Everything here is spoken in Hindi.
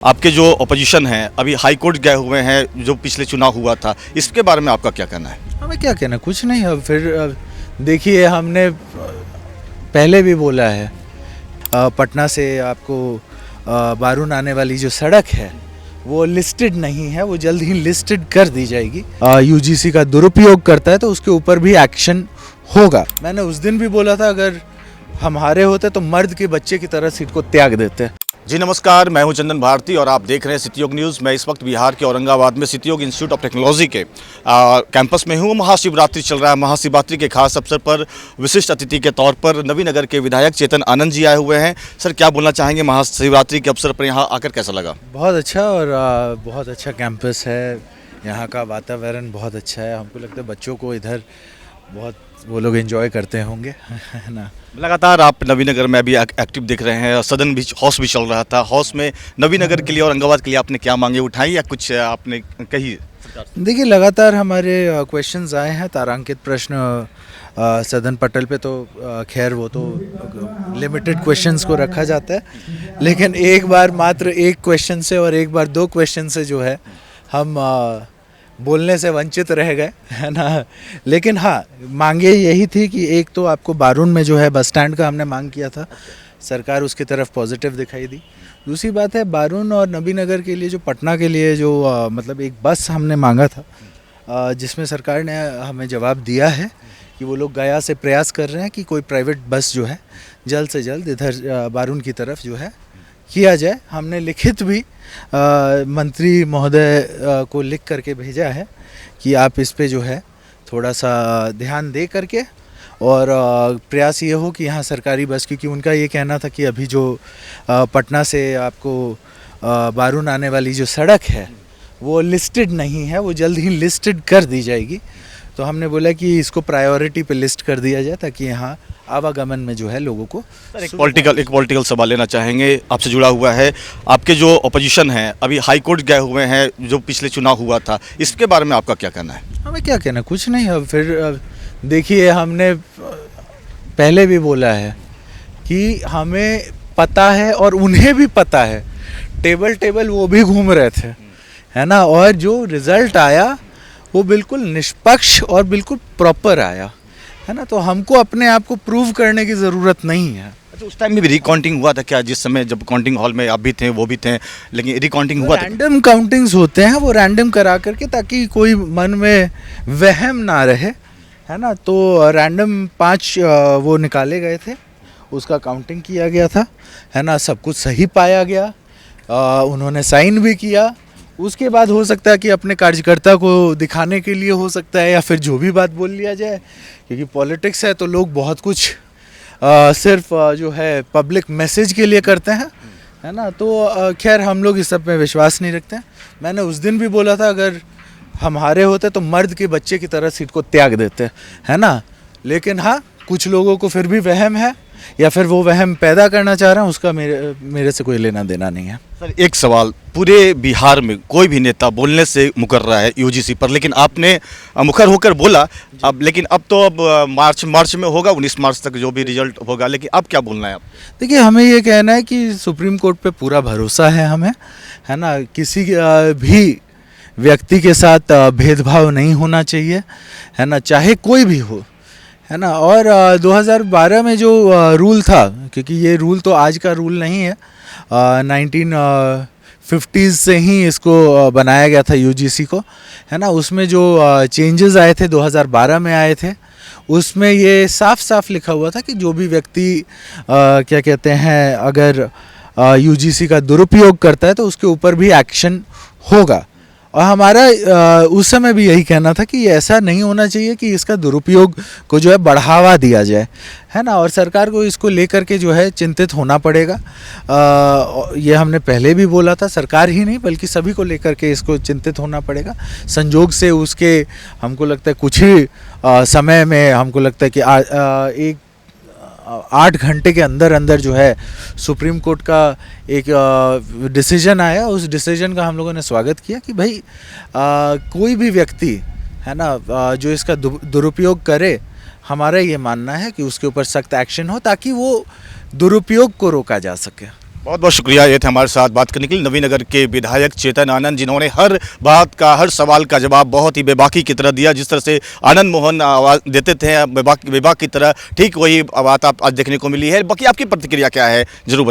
आपके जो अपोजिशन है अभी हाई कोर्ट गए हुए हैं जो पिछले चुनाव हुआ था, इसके बारे में आपका क्या कहना है? हमें क्या कहना, कुछ नहीं। अब फिर देखिए, हमने पहले भी बोला है, पटना से आपको बारून आने वाली जो सड़क है वो लिस्टेड नहीं है, वो जल्द ही लिस्टेड कर दी जाएगी। यूजीसी का दुरुपयोग करता है तो उसके ऊपर भी एक्शन होगा। मैंने उस दिन भी बोला था, अगर हम हारे होते तो मर्द के बच्चे की तरह सीट को त्याग देते। जी नमस्कार, मैं हूं चंदन भारती और आप देख रहे हैं सिटीयोग न्यूज़। मैं इस वक्त बिहार के औरंगाबाद में सिटीयोग इंस्टीट्यूट ऑफ टेक्नोलॉजी के कैंपस में हूं। महाशिवरात्रि चल रहा है। महाशिवरात्रि के खास अवसर पर विशिष्ट अतिथि के तौर पर नवीनगर के विधायक चेतन आनंद जी आए हुए हैं। सर, क्या बोलना चाहेंगे महाशिवरात्रि के अवसर पर यहाँ आकर कैसा लगा? बहुत अच्छा, और बहुत अच्छा कैंपस है। यहाँ का वातावरण बहुत अच्छा है। हमको लगता है बच्चों को इधर बहुत वो लोग एंजॉय करते होंगे, है ना। लगातार आप नवीनगर में अभी एक्टिव दिख रहे हैं। सदन भी, हाउस भी चल रहा था। हाउस में नवीनगर के लिए और औरंगाबाद के लिए आपने क्या मांगे उठाई या कुछ आपने कही? देखिए, लगातार हमारे क्वेश्चंस आए हैं, तारांकित प्रश्न सदन पटल पे। तो खैर वो तो लिमिटेड क्वेश्चंस को रखा जाता है, लेकिन एक बार मात्र एक क्वेश्चन से और एक बार दो क्वेश्चन से जो है हम बोलने से वंचित रह गए, है ना। लेकिन हाँ, मांगे यही थी कि एक तो आपको बारून में जो है बस स्टैंड का हमने मांग किया था, सरकार उसकी तरफ पॉजिटिव दिखाई दी। दूसरी बात है, बारून और नबीनगर के लिए जो पटना के लिए जो मतलब एक बस हमने मांगा था, जिसमें सरकार ने हमें जवाब दिया है कि वो लोग गया से प्रयास कर रहे हैं कि कोई प्राइवेट बस जो है जल्द से जल्द इधर बारून की तरफ जो है किया जाए। हमने लिखित भी मंत्री महोदय को लिख करके भेजा है कि आप इस पे जो है थोड़ा सा ध्यान दे करके, और प्रयास ये हो कि यहाँ सरकारी बस, क्योंकि उनका ये कहना था कि अभी जो पटना से आपको बारून आने वाली जो सड़क है वो लिस्टेड नहीं है, वो जल्द ही लिस्टेड कर दी जाएगी। तो हमने बोला कि इसको प्रायोरिटी पे लिस्ट कर दिया जाए, ताकि यहाँ आवागमन में जो है लोगों को। एक पॉलिटिकल सवाल लेना चाहेंगे, आपसे जुड़ा हुआ है। आपके जो अपोजिशन है अभी हाई कोर्ट गए हुए हैं जो पिछले चुनाव हुआ था, इसके बारे में आपका क्या कहना है? हमें क्या कहना, कुछ नहीं। अब फिर देखिए, हमने पहले भी बोला है कि हमें पता है और उन्हें भी पता है, टेबल वो भी घूम रहे थे, है ना। और जो रिजल्ट आया वो बिल्कुल निष्पक्ष और बिल्कुल प्रॉपर आया, है ना। तो हमको अपने आप को प्रूव करने की ज़रूरत नहीं है। अच्छा, उस टाइम में भी रिकाउंटिंग हुआ था क्या? जिस समय जब काउंटिंग हॉल में आप भी थे, वो भी थे, लेकिन रिकाउंटिंग हुआ था? रैंडम काउंटिंग्स होते हैं, वो रैंडम करा करके, ताकि कोई मन में वहम ना रहे, है ना। तो रैंडम 5 वो निकाले गए थे, उसका काउंटिंग किया गया था, है ना। सब कुछ सही पाया गया, उन्होंने साइन भी किया। उसके बाद हो सकता है कि अपने कार्यकर्ता को दिखाने के लिए हो सकता है, या फिर जो भी बात बोल लिया जाए, क्योंकि पॉलिटिक्स है तो लोग बहुत कुछ सिर्फ जो है पब्लिक मैसेज के लिए करते हैं, है ना। तो खैर, हम लोग इस सब में विश्वास नहीं रखते हैं। मैंने उस दिन भी बोला था, अगर हम हारे होते तो मर्द के बच्चे की तरह सीट को त्याग देते, है ना। लेकिन हाँ, कुछ लोगों को फिर भी वहम है, या फिर वो वहम पैदा करना चाह रहे हैं, उसका मेरे से कोई लेना देना नहीं है। सर, एक सवाल, पूरे बिहार में कोई भी नेता बोलने से मुकर रहा है यूजीसी पर, लेकिन आपने मुखर होकर बोला। अब लेकिन अब तो मार्च में होगा, 19 मार्च तक जो भी रिजल्ट होगा, लेकिन अब क्या बोलना है आप? देखिए, हमें ये कहना है कि सुप्रीम कोर्ट पे पूरा भरोसा है हमें, है ना। किसी भी व्यक्ति के साथ भेदभाव नहीं होना चाहिए, है ना, चाहे कोई भी हो, है ना। और 2012 में जो रूल था, क्योंकि ये रूल तो आज का रूल नहीं है, 1950s से ही इसको बनाया गया था यूजीसी को, है ना। उसमें जो चेंजेस आए थे 2012 में आए थे, उसमें ये साफ साफ लिखा हुआ था कि जो भी व्यक्ति क्या कहते हैं, अगर यूजीसी का दुरुपयोग करता है तो उसके ऊपर भी एक्शन होगा। और हमारा उस समय भी यही कहना था कि ऐसा नहीं होना चाहिए कि इसका दुरुपयोग को जो है बढ़ावा दिया जाए, है ना। और सरकार को इसको लेकर के जो है चिंतित होना पड़ेगा। ये हमने पहले भी बोला था, सरकार ही नहीं बल्कि सभी को लेकर के इसको चिंतित होना पड़ेगा। संजोग से उसके हमको लगता है कुछ ही समय में, हमको लगता है कि 8 घंटे के अंदर अंदर जो है सुप्रीम कोर्ट का एक डिसीजन आया। उस डिसीजन का हम लोगों ने स्वागत किया कि भाई कोई भी व्यक्ति, है ना, जो इसका दुरुपयोग करे, हमारा ये मानना है कि उसके ऊपर सख्त एक्शन हो, ताकि वो दुरुपयोग को रोका जा सके। बहुत बहुत शुक्रिया, ये थे हमारे साथ बात करने के लिए नवीन नगर के विधायक चेतन आनंद, जिन्होंने हर बात का, हर सवाल का जवाब बहुत ही बेबाकी की तरह दिया। जिस तरह से आनंद मोहन आवाज़ देते थे बेबाक की तरह, ठीक वही बात आप आज देखने को मिली है। बाकी आपकी प्रतिक्रिया क्या है, जरूर बताएं।